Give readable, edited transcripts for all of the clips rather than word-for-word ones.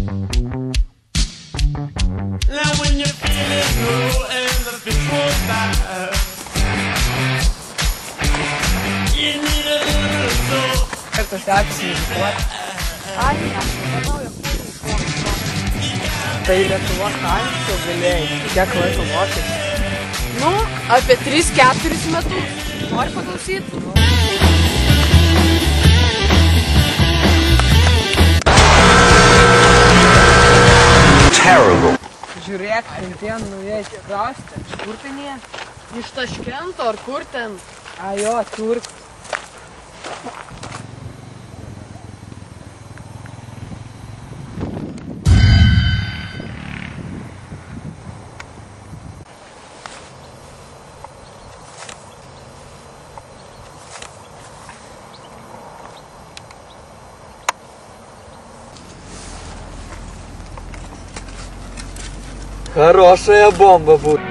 Now when you're feeling low and the fish won't bite, you need a little soul. Kartais sekasi muzikuoti. Ai, aš nemanau, jog Tai Lietuvos tankių galėjai. Kiek laiko mokėsi? nu, apie 3-4 metus. Nori paklausyti? Terrible. Žiūrėk, ten nuėjai krausti. Kur tai nie? Iš Taškento ar kur ten? A jo, turk. Хорошая бомба будет.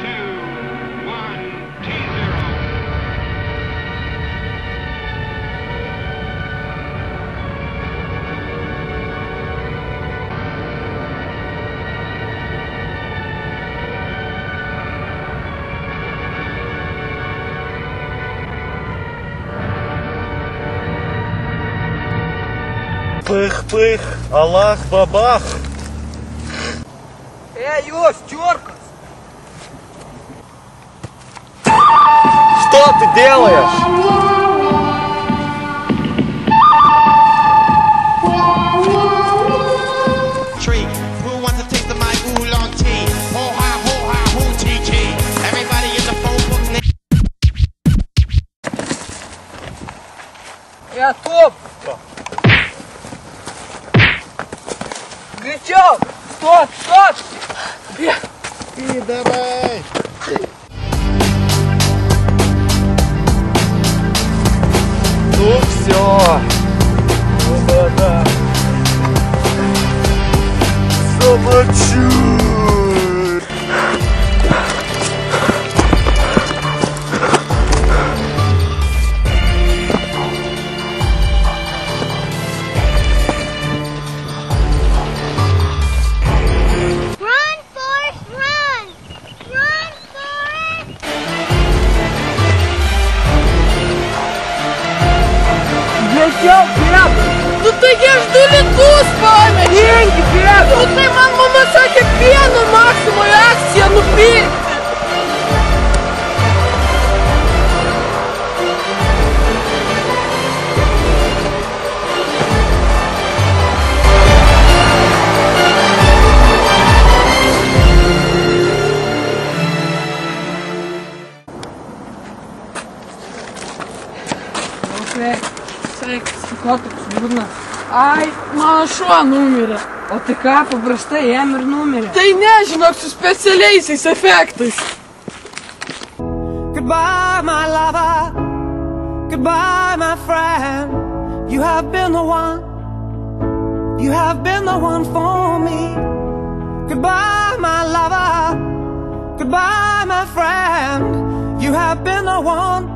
Пых-пых, Аллах-бабах. Ё, Стёрка! Что ты делаешь? Tree, who wants to take the my oolong tea? Ho ha, hoo tee tee. Everybody in the phone book now. Я топ! Гречок! Стоп! И давай. Ну все. Да-да. Замочу. Гречок, беда! Nu taigi aš 2 litus pamečiau. Деньги, беда! Nu tai man mama sakė pieno Maksimoje akciją nupirkti. Sveikas, ko toks liūdnas? Ai, mano šuo numirė. O tai ką, paprastai jam ir numirė. Tai nežinok, su specialiaisiais efektais. Goodbye, my lover. Goodbye, my friend. You have been the one. You have been the one for me. Goodbye, my lover. Goodbye, my friend. You have been the one.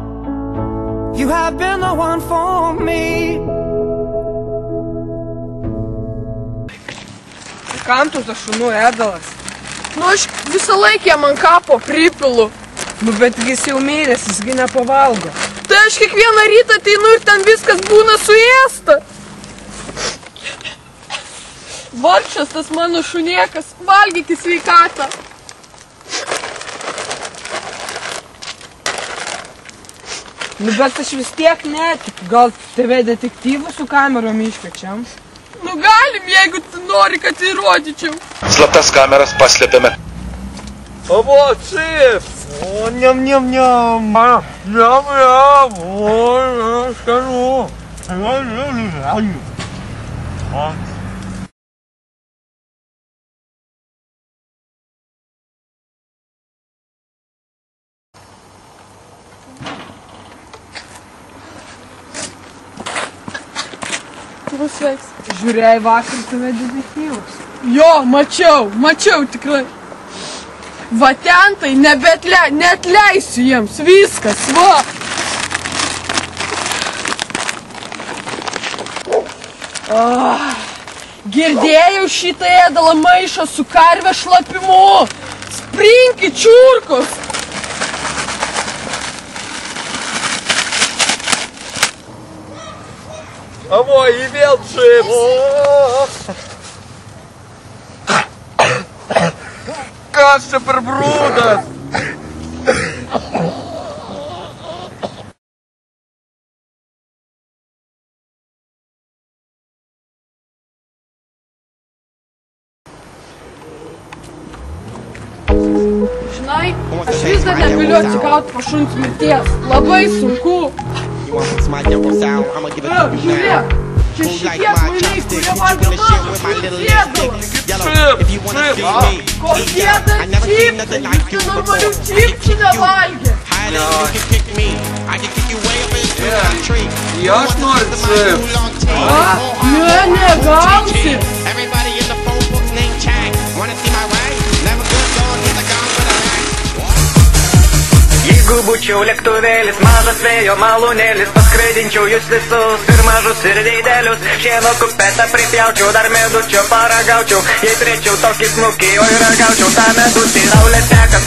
You have been the one for me. Kam tu tas šunų ėdalas? Nu aš visą laiką jam ant kapo pripilu. Nu betgi jis jau miręs, jisgi nepavalgo. Tai aš kiekvieną rytą ateinu ir ten viskas būna suėsta. Vargšas tas mano šuniekas, valgyk į sveikatą. Nu bet aš vis tiek netikiu. Gal TV detektyvų su kamerom iškvečiam? Nu galim, jeigu tu nori, kad įrodyčiau. Slaptas kameras paslėpėme. А вот чипс. О, ням-ням-ням. Ням-ням. Ой, я скажу. Bus sveiks. Žiūrėjai vakar TV detektyvus. Jo, mačiau tikrai. Va ten tai neatleisiu jiems, viskas, va. Girdėjau šitą ėdalą maišą su karvė šlapimu. Sprinki, čiurkos. Avo, и vėl čips. Kas čia per brūdas? Žinai, aš vis dar negaliu atsigauti po šuns mirties. Labai sunku. Žiūrėk, čia šitie mainai, kurie valgo mano ėdalą. Kokie dar čipsai, jūs čia normalių čipsų nevalgė. И aš noriu čips. Ne, negausi. Jeigu būčiau lėktuvėlis, mažas vėjo malūnėlis, paskraidinčiau jūs visus ir mažus ir didelius. Šieno kupetą pripjaučiau, dar medučio paragaučiau. Jei turėčiau tokį snukį, o ir ragaučiau tą medutį. Saulė teka